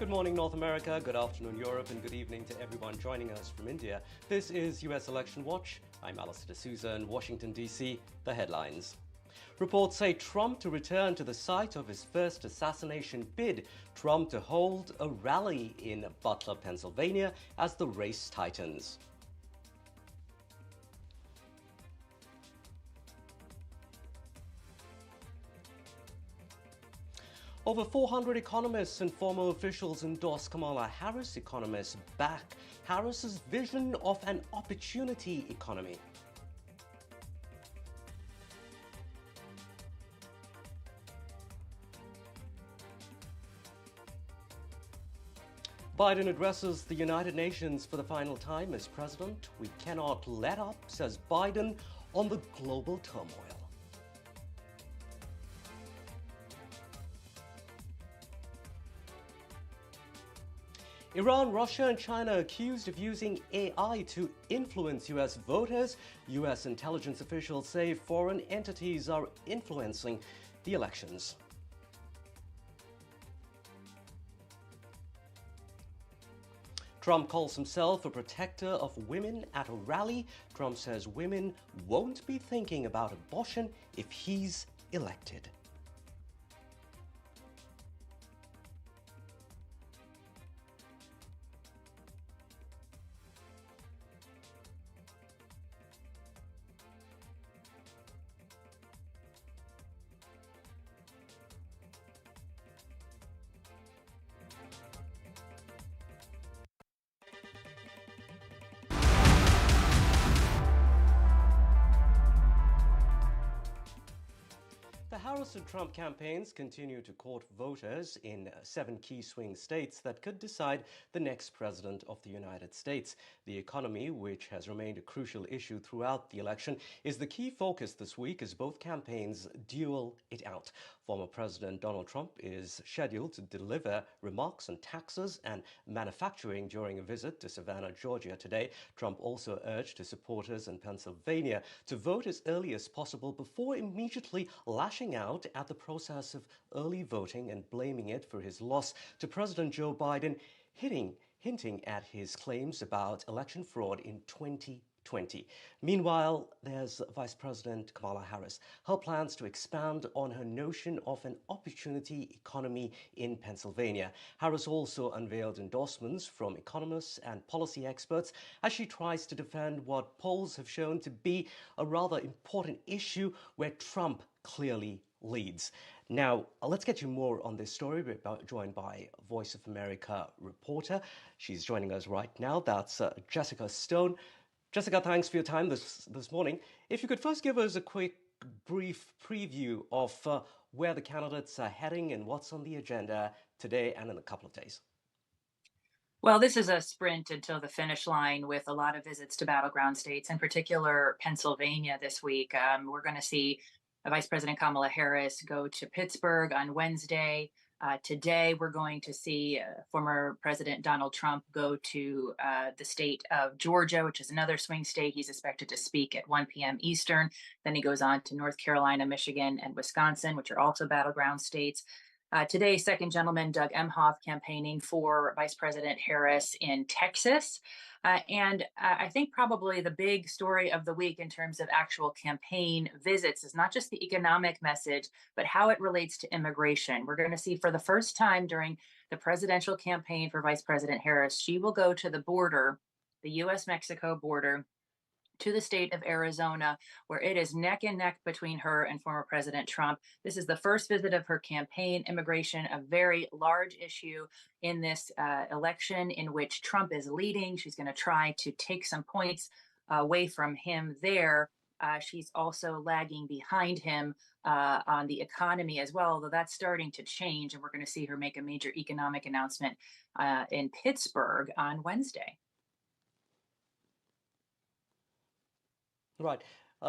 Good morning, North America. Good afternoon, Europe, and good evening to everyone joining us from India. This is US Election Watch. I'm Allister D'Souza in Washington, D.C. The headlines. Reports say Trump to return to the site of his first assassination bid. Trump to hold a rally in Butler, Pennsylvania, as the race tightens. Over 400 economists and former officials endorse Kamala Harris. Economists back Harris's vision of an opportunity economy. Biden addresses the United Nations for the final time as president. We cannot let up, says Biden, on the global turmoil. Iran, Russia, and China accused of using AI to influence U.S. voters. U.S. intelligence officials say foreign entities are influencing the elections. Trump calls himself a protector of women at a rally. Trump says women won't be thinking about abortion if he's elected. The Harris and Trump campaigns continue to court voters in 7 key swing states that could decide the next president of the United States. The economy, which has remained a crucial issue throughout the election, is the key focus this week as both campaigns duel it out. Former President Donald Trump is scheduled to deliver remarks on taxes and manufacturing during a visit to Savannah, Georgia today. Trump also urged his supporters in Pennsylvania to vote as early as possible before immediately lashing out at the process of early voting and blaming it for his loss to President Joe Biden, hinting at his claims about election fraud in 2020. Meanwhile, there's Vice President Kamala Harris. Her plans to expand on her notion of an opportunity economy in Pennsylvania. Harris also unveiled endorsements from economists and policy experts as she tries to defend what polls have shown to be a rather important issue where Trump clearly leads. Now, let's get you more on this story. We're joined by Voice of America reporter. She's joining us right now. That's Jessica Stone. Jessica, thanks for your time this morning. If you could first give us a quick, brief preview of where the candidates are heading and what's on the agenda today and in a couple of days. Well, this is a sprint until the finish line with a lot of visits to battleground states, in particular Pennsylvania this week. We're going to see Vice President Kamala Harris go to Pittsburgh on Wednesday. Today, we're going to see former President Donald Trump go to the state of Georgia, which is another swing state. He's expected to speak at 1 p.m. Eastern. Then he goes on to North Carolina, Michigan, and Wisconsin, which are also battleground states. Today, Second Gentleman Doug Emhoff campaigning for Vice President Harris in Texas. And I think probably the big story of the week in terms of actual campaign visits is not just the economic message, but how it relates to immigration. We're going to see for the first time during the presidential campaign for Vice President Harris, she will go to the border, the U.S.-Mexico border, to the state of Arizona, where it is neck and neck between her and former President Trump. This is the first visit of her campaign. Immigration, a very large issue in this election in which Trump is leading. She's going to try to take some points away from him there. She's also lagging behind him on the economy as well, although that's starting to change. And we're going to see her make a major economic announcement in Pittsburgh on Wednesday. Right.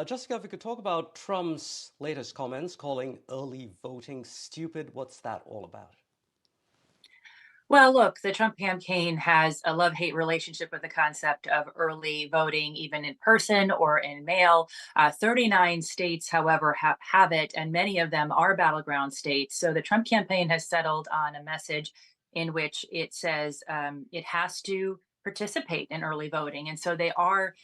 Jessica, if we could talk about Trump's latest comments calling early voting stupid, what's that all about? Well, look, the Trump campaign has a love-hate relationship with the concept of early voting, even in person or in mail. 39 states, however, have it, and many of them are battleground states. So the Trump campaign has settled on a message in which it says it has to participate in early voting. And so they are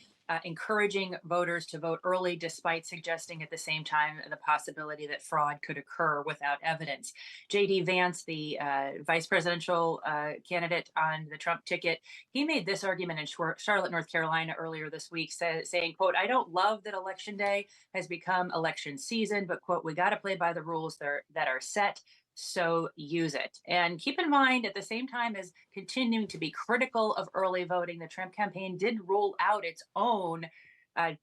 encouraging voters to vote early, despite suggesting at the same time the possibility that fraud could occur without evidence. J.D. Vance, the vice presidential candidate on the Trump ticket, he made this argument in Charlotte, North Carolina earlier this week, saying, quote, "I don't love that election day has become election season, but, quote, we got to play by the rules that are set. So use it." And keep in mind, at the same time as continuing to be critical of early voting, the Trump campaign did roll out its own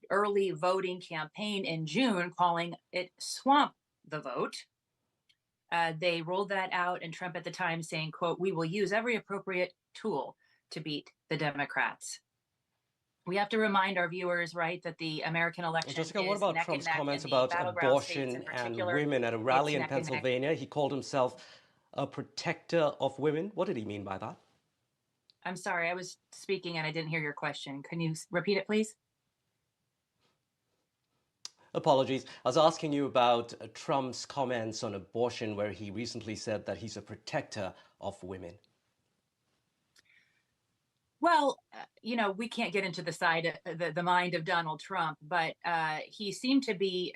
early voting campaign in June, calling it Swamp the Vote. They rolled that out, and Trump at the time saying, quote, "We will use every appropriate tool to beat the Democrats." We have to remind our viewers, right, that the American election Jessica, what is about neck and Trump's neck in comments the about battleground states in abortion and particular. women at a It's rally in neck and neck. Pennsylvania? He called himself a protector of women. What did he mean by that? I'm sorry, I was speaking and I didn't hear your question. Can you repeat it, please? Apologies. I was asking you about Trump's comments on abortion, where he recently said that he's a protector of women. Well, we can't get into the side, the mind of Donald Trump, but he seemed to be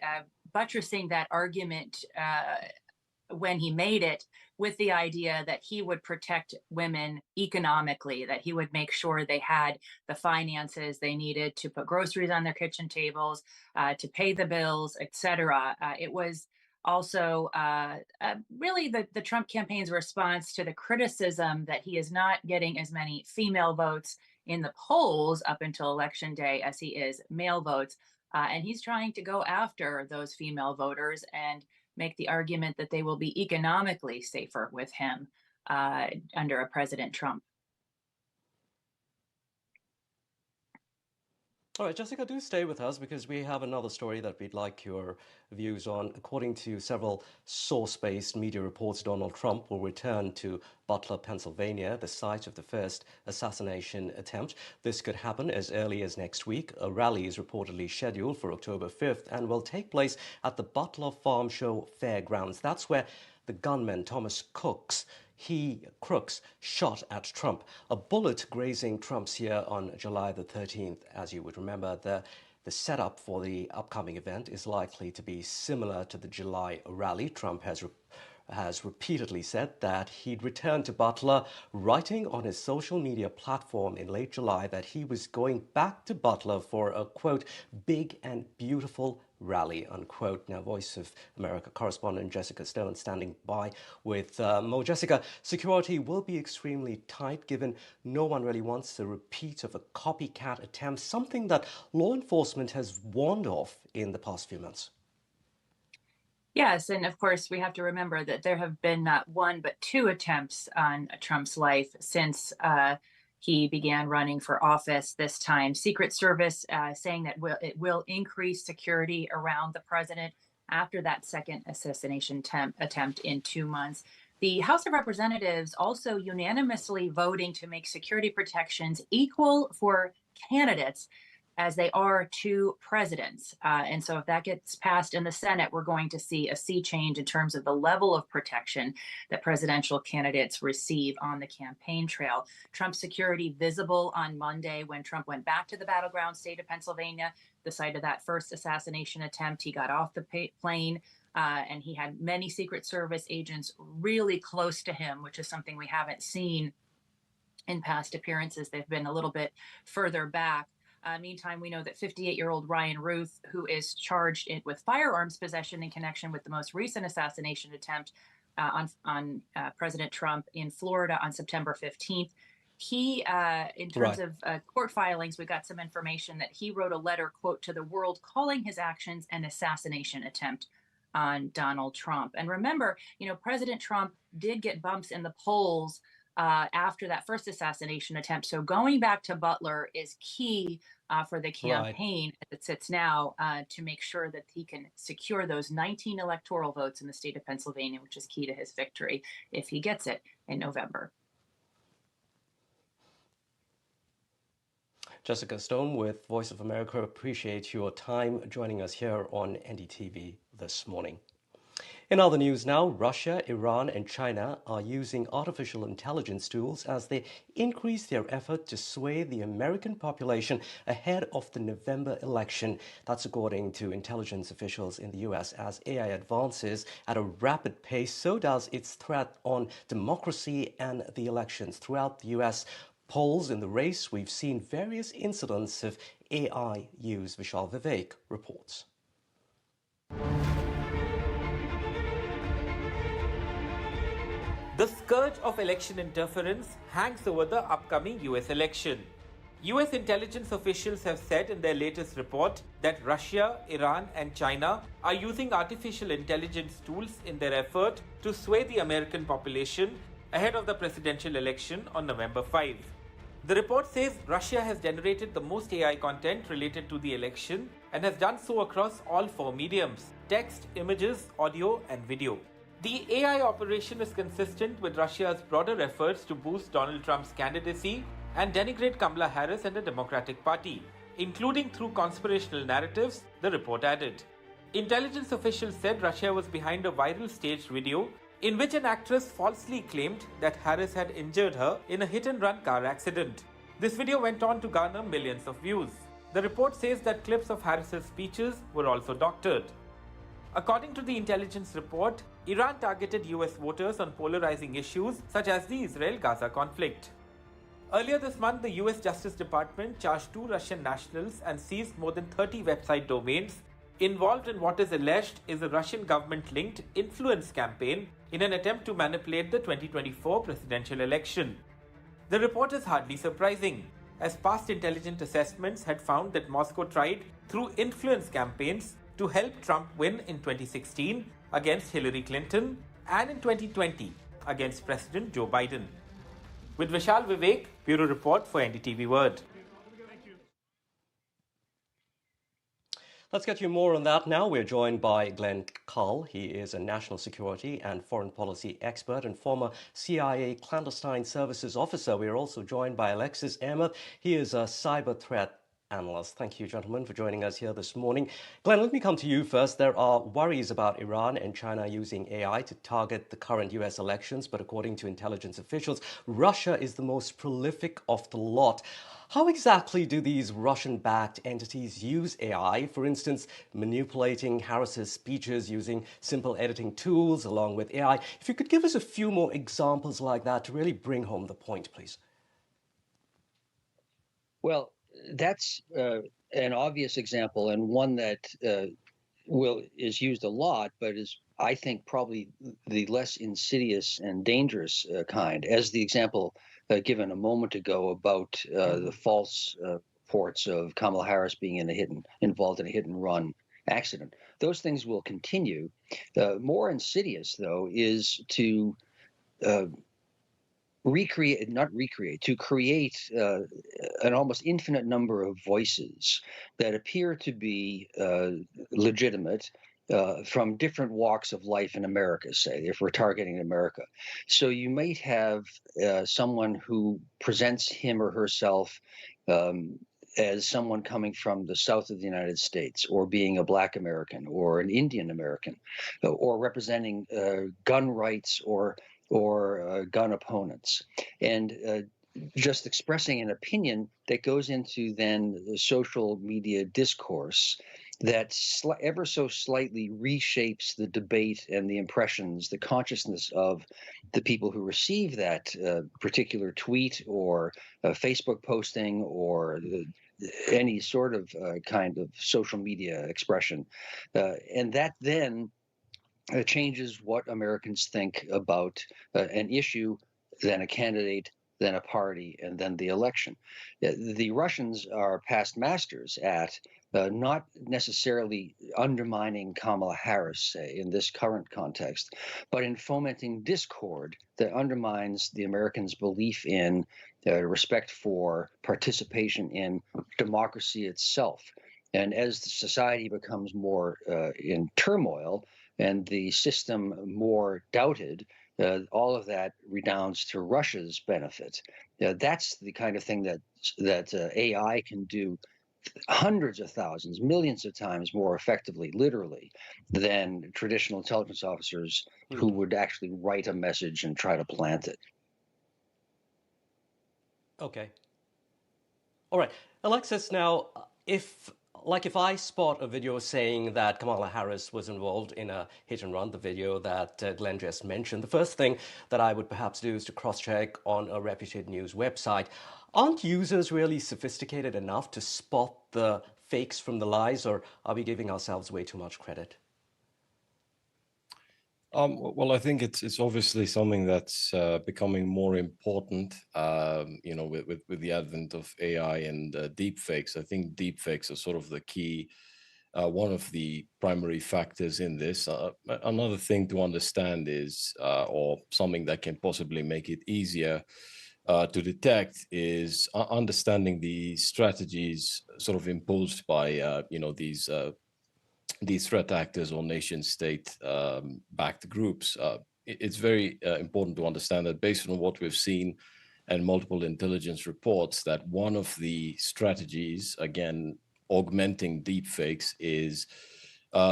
buttressing that argument when he made it with the idea that he would protect women economically, that he would make sure they had the finances they needed to put groceries on their kitchen tables, to pay the bills, etc. It was also really the Trump campaign's response to the criticism that he is not getting as many female votes in the polls up until election day as he is male votes. And he's trying to go after those female voters and make the argument that they will be economically safer with him under a President Trump. All right, Jessica, do stay with us because we have another story that we'd like your views on. According to several source-based media reports, Donald Trump will return to Butler, Pennsylvania, the site of the first assassination attempt. This could happen as early as next week. A rally is reportedly scheduled for October 5th and will take place at the Butler Farm Show Fairgrounds. That's where the gunman, Thomas Crooks, shot at Trump. A bullet grazing Trump's ear on July the 13th. As you would remember, the setup for the upcoming event is likely to be similar to the July rally. Trump has repeatedly said that he'd return to Butler, writing on his social media platform in late July that he was going back to Butler for a, quote, big and beautiful rally, unquote. Now, Voice of America correspondent Jessica Stone standing by with more. Jessica, security will be extremely tight given no one really wants a repeat of a copycat attempt, something that law enforcement has warned of in the past few months. Yes, and of course, we have to remember that there have been not one but two attempts on Trump's life since he began running for office this time. Secret Service saying that it will increase security around the president after that second assassination attempt in 2 months. The House of Representatives also unanimously voting to make security protections equal for candidates as they are to presidents. And so if that gets passed in the Senate, we're going to see a sea change in terms of the level of protection that presidential candidates receive on the campaign trail. Trump's security visible on Monday when Trump went back to the battleground state of Pennsylvania, the site of that first assassination attempt. He got off the plane and he had many Secret Service agents really close to him, which is something we haven't seen in past appearances. They've been a little bit further back. Meantime, we know that 58-year-old Ryan Ruth, who is charged with firearms possession in connection with the most recent assassination attempt on President Trump in Florida on September 15th, he, in terms of court filings, we got some information that he wrote a letter, quote, to the world calling his actions an assassination attempt on Donald Trump. And remember, President Trump did get bumps in the polls after that first assassination attempt. So going back to Butler is key for the campaign as it sits now to make sure that he can secure those 19 electoral votes in the state of Pennsylvania, which is key to his victory if he gets it in November. Jessica Stone with Voice of America, appreciate your time joining us here on NDTV this morning. In other news now, Russia, Iran, and China are using artificial intelligence tools as they increase their effort to sway the American population ahead of the November election. That's according to intelligence officials in the US. As AI advances at a rapid pace, so does its threat on democracy and the elections. Throughout the US polls in the race, we've seen various incidents of AI use. Vishal Vivek reports. The scourge of election interference hangs over the upcoming US election. US intelligence officials have said in their latest report that Russia, Iran, and China are using artificial intelligence tools in their effort to sway the American population ahead of the presidential election on November 5. The report says Russia has generated the most AI content related to the election and has done so across all four mediums: text, images, audio, and video. The AI operation is consistent with Russia's broader efforts to boost Donald Trump's candidacy and denigrate Kamala Harris and the Democratic Party, including through conspirational narratives, the report added. Intelligence officials said Russia was behind a viral staged video in which an actress falsely claimed that Harris had injured her in a hit-and-run car accident. This video went on to garner millions of views. The report says that clips of Harris's speeches were also doctored. According to the intelligence report, Iran targeted US voters on polarizing issues such as the Israel-Gaza conflict. Earlier this month, the US Justice Department charged 2 Russian nationals and seized more than 30 website domains involved in what is alleged is a Russian government-linked influence campaign in an attempt to manipulate the 2024 presidential election. The report is hardly surprising, as past intelligence assessments had found that Moscow tried, through influence campaigns, to help Trump win in 2016 against Hillary Clinton and in 2020 against President Joe Biden. With Vishal Vivek, Bureau Report for NDTV Word. Let's get you more on that now. We're joined by Glenn Cull. He is a national security and foreign policy expert and former CIA clandestine services officer. We are also joined by Alexis Ahmed. He is a cyber threat analyst. Thank you, gentlemen, for joining us here this morning. Glenn, let me come to you first. There are worries about Iran and China using AI to target the current US elections, but according to intelligence officials, Russia is the most prolific of the lot. How exactly do these Russian-backed entities use AI? For instance, manipulating Harris's speeches using simple editing tools along with AI. If you could give us a few more examples like that to really bring home the point, please. Well, that's an obvious example, and one that is used a lot, but is, I think, probably the less insidious and dangerous kind, as the example given a moment ago about the false reports of Kamala Harris being involved in a hit-and-run accident. Those things will continue. More insidious, though, is to create an almost infinite number of voices that appear to be legitimate from different walks of life in America, say, if we're targeting America. So you might have someone who presents him or herself as someone coming from the south of the United States, or being a Black American or an Indian American, or representing gun rights or gun opponents, and just expressing an opinion that goes into then the social media discourse that ever so slightly reshapes the debate and the impressions, the consciousness of the people who receive that particular tweet or Facebook posting or any sort of kind of social media expression. And that then changes what Americans think about an issue, then a candidate, then a party, and then the election. The Russians are past masters at not necessarily undermining Kamala Harris, say, in this current context, but in fomenting discord that undermines the Americans' belief in respect for participation in democracy itself. And as the society becomes more in turmoil, and the system more doubted, all of that redounds to Russia's benefit. That's the kind of thing that AI can do hundreds of thousands, millions of times more effectively, literally, than traditional intelligence officers who would actually write a message and try to plant it. Okay. All right. Alexis, now, if I spot a video saying that Kamala Harris was involved in a hit and run, the video that Glenn just mentioned, the first thing that I would perhaps do is to cross-check on a reputed news website. Aren't users really sophisticated enough to spot the fakes from the lies, or are we giving ourselves way too much credit? Well, I think it's obviously something that's becoming more important. With the advent of AI and deepfakes. I think deepfakes are sort of the key, one of the primary factors in this. Another thing to understand is, or something that can possibly make it easier to detect, is understanding the strategies sort of imposed by these threat actors or nation state backed groups. It's very important to understand that, based on what we've seen and multiple intelligence reports, that one of the strategies, again, augmenting deepfakes, is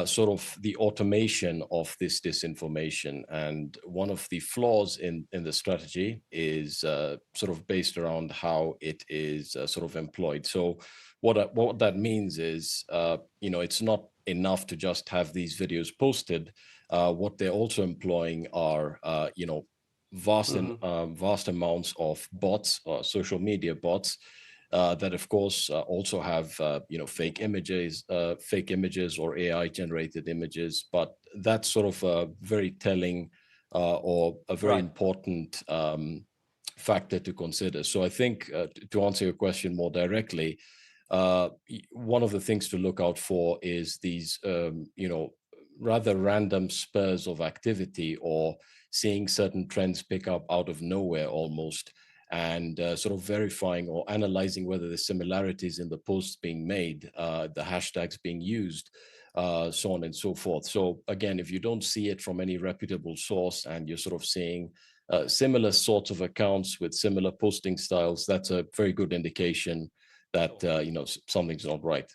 sort of the automation of this disinformation. And one of the flaws in the strategy is sort of based around how it is sort of employed. So what that means is, it's not enough to just have these videos posted. What they're also employing are, vast amounts of bots, social media bots, that of course also have fake images or AI generated images. But that's sort of a very telling or a very important factor to consider. So I think, to answer your question more directly, one of the things to look out for is these rather random spurs of activity, or seeing certain trends pick up out of nowhere almost, and sort of verifying or analyzing whether the similarities in the posts being made, the hashtags being used, so on and so forth. So again, if you don't see it from any reputable source and you're sort of seeing similar sorts of accounts with similar posting styles, that's a very good indication that something's not right.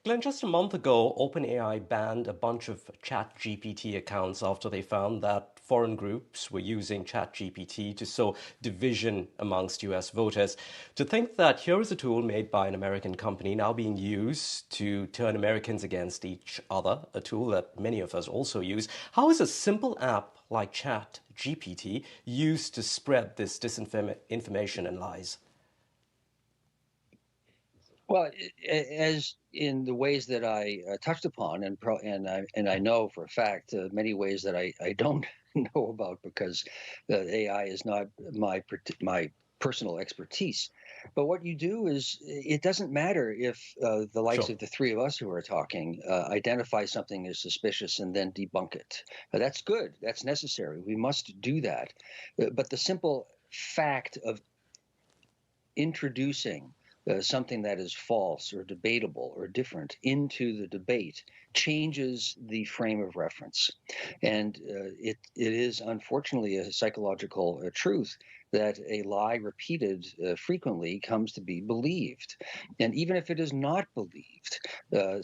Glenn, just a month ago, OpenAI banned a bunch of ChatGPT accounts after they found that foreign groups were using ChatGPT to sow division amongst US voters. To think that here is a tool made by an American company now being used to turn Americans against each other, a tool that many of us also use, how is a simple app like ChatGPT used to spread this disinformation and lies? Well, as in the ways that I touched upon, and I know for a fact many ways that I don't know about, because AI is not my personal expertise. But what you do is, it doesn't matter if the likes of the three of us who are talking identify something as suspicious and then debunk it. That's good. That's necessary. We must do that. But the simple fact of introducing something that is false or debatable or different into the debate changes the frame of reference. And it is unfortunately a psychological truth that a lie repeated frequently comes to be believed. And even if it is not believed,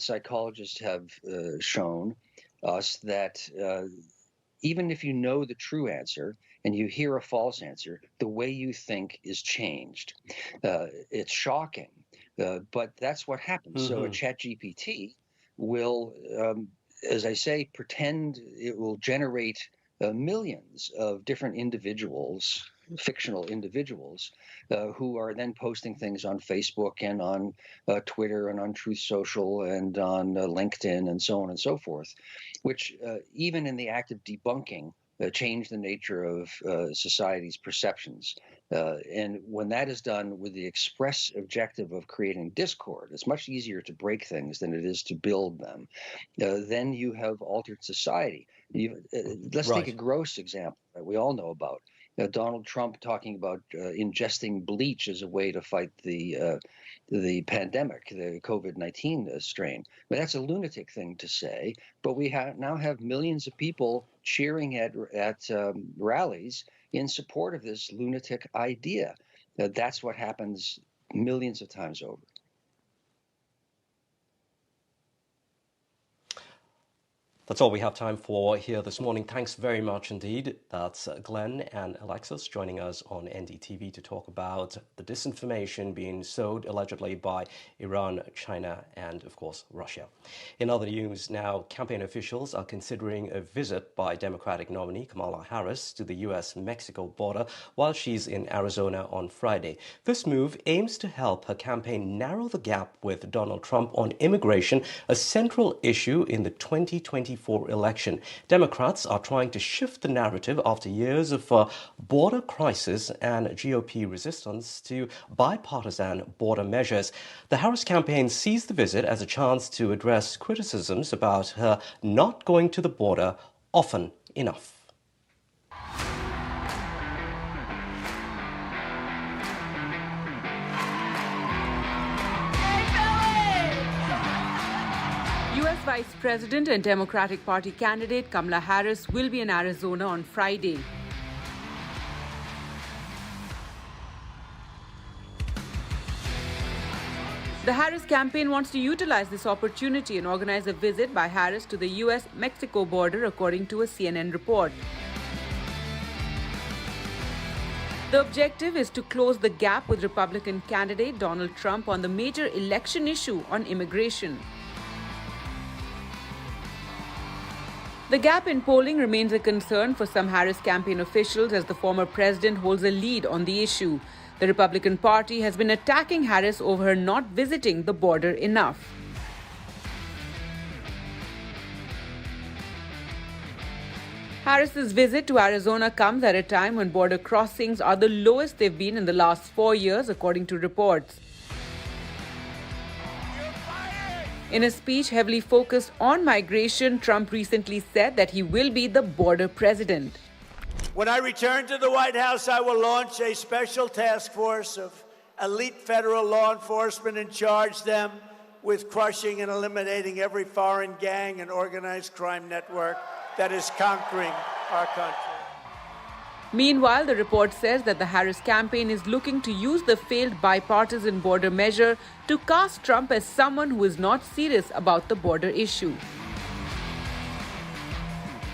psychologists have shown us that even if you know the true answer and you hear a false answer, the way you think is changed. It's shocking, but that's what happens. So a ChatGPT will, as I say, pretend it will generate millions of different individuals, fictional individuals, who are then posting things on Facebook and on Twitter and on Truth Social and on LinkedIn and so on and so forth, which even in the act of debunking change the nature of society's perceptions. And when that is done with the express objective of creating discord, it's much easier to break things than it is to build them. Then you have altered society. Let's take a gross example that we all know about. Donald Trump talking about ingesting bleach as a way to fight the pandemic, the COVID-19 strain. But that's a lunatic thing to say. But we now have millions of people cheering at rallies in support of this lunatic idea. That's what happens millions of times over. That's all we have time for here this morning. Thanks very much indeed. That's Glenn and Alexis joining us on NDTV to talk about the disinformation being sowed allegedly by Iran, China, and of course, Russia. In other news now, campaign officials are considering a visit by Democratic nominee Kamala Harris to the US-Mexico border while she's in Arizona on Friday. This move aims to help her campaign narrow the gap with Donald Trump on immigration, a central issue in the 2024 election. Democrats are trying to shift the narrative after years of border crisis and GOP resistance to bipartisan border measures. The Harris campaign sees the visit as a chance to address criticisms about her not going to the border often enough. U.S. Vice President and Democratic Party candidate Kamala Harris will be in Arizona on Friday. The Harris campaign wants to utilize this opportunity and organize a visit by Harris to the U.S.-Mexico border, according to a CNN report. The objective is to close the gap with Republican candidate Donald Trump on the major election issue on immigration. The gap in polling remains a concern for some Harris campaign officials as the former president holds a lead on the issue. The Republican Party has been attacking Harris over her not visiting the border enough. Harris's visit to Arizona comes at a time when border crossings are the lowest they've been in the last 4 years, according to reports. In a speech heavily focused on migration, Trump recently said that he will be the border president. When I return to the White House, I will launch a special task force of elite federal law enforcement and charge them with crushing and eliminating every foreign gang and organized crime network that is conquering our country. Meanwhile, the report says that the Harris campaign is looking to use the failed bipartisan border measure to cast Trump as someone who is not serious about the border issue.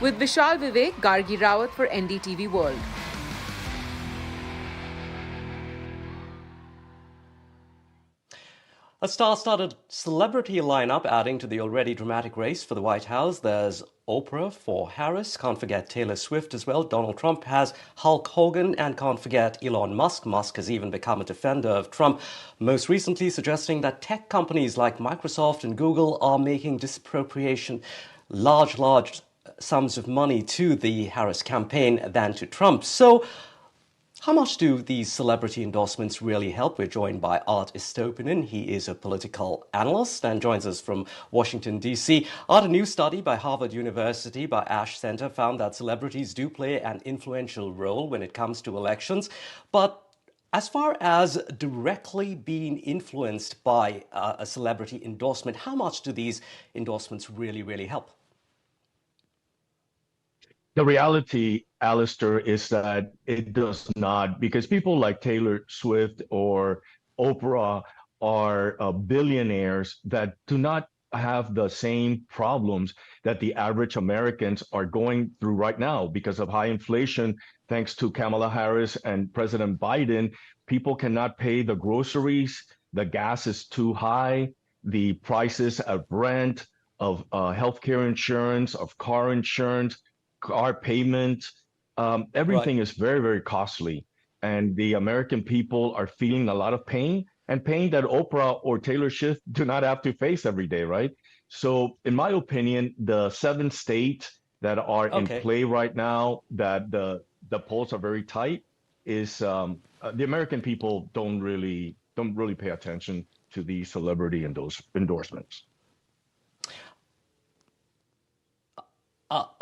With Vishal Vivek, Gargi Rawat for NDTV World. A star-studded celebrity lineup adding to the already dramatic race for the White House. There's Oprah for Harris, can't forget Taylor Swift as well. Donald Trump has Hulk Hogan, and can't forget Elon Musk. Musk has even become a defender of Trump, most recently suggesting that tech companies like Microsoft and Google are making disappropriation large sums of money to the Harris campaign than to Trump. So, how much do these celebrity endorsements really help? We're joined by Art Istopinen. He is a political analyst and joins us from Washington, D.C. Art, a new study by Harvard University by Ash Center found that celebrities do play an influential role when it comes to elections. But as far as directly being influenced by a celebrity endorsement, how much do these endorsements really help? The reality, Allister, is that it does not, because people like Taylor Swift or Oprah are billionaires that do not have the same problems that the average Americans are going through right now because of high inflation. Thanks to Kamala Harris and President Biden, people cannot pay the groceries, the gas is too high, the prices of rent, of healthcare insurance, of car insurance, car payment, everything is very costly. And the American people are feeling a lot of pain, and pain that Oprah or Taylor Swift do not have to face every day, right? So in my opinion, the 7 states that are in play right now, that the polls are very tight, is the American people don't really pay attention to these celebrity endorsements.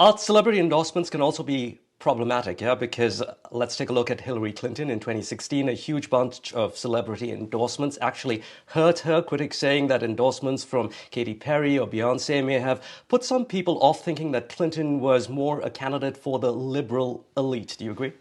Art, celebrity endorsements can also be problematic, yeah, because let's take a look at Hillary Clinton in 2016. A huge bunch of celebrity endorsements actually hurt her, critics saying that endorsements from Katy Perry or Beyonce may have put some people off, thinking that Clinton was more a candidate for the liberal elite. Do you agree?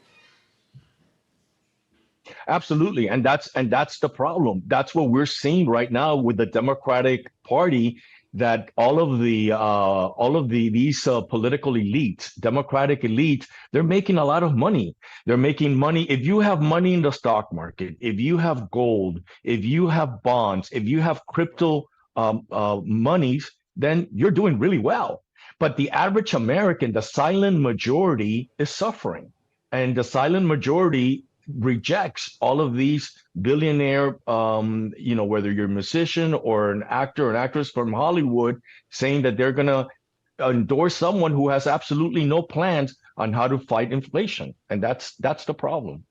Absolutely, and that's the problem. That's what we're seeing right now with the Democratic Party. That all of these political elites, Democratic elites, they're making a lot of money. They're making money. If you have money in the stock market, if you have gold, if you have bonds, if you have crypto monies, then you're doing really well. But the average American, the silent majority, is suffering, and the silent majority rejects all of these billionaire, whether you're a musician or an actor or an actress from Hollywood, saying that they're going to endorse someone who has absolutely no plans on how to fight inflation. And that's the problem.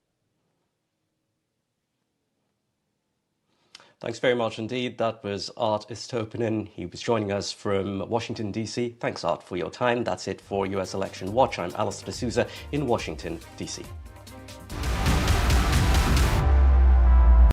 Thanks very much indeed. That was Art Istopinen. He was joining us from Washington, D.C. Thanks, Art, for your time. That's it for US Election Watch. I'm Allister in Washington, D.C.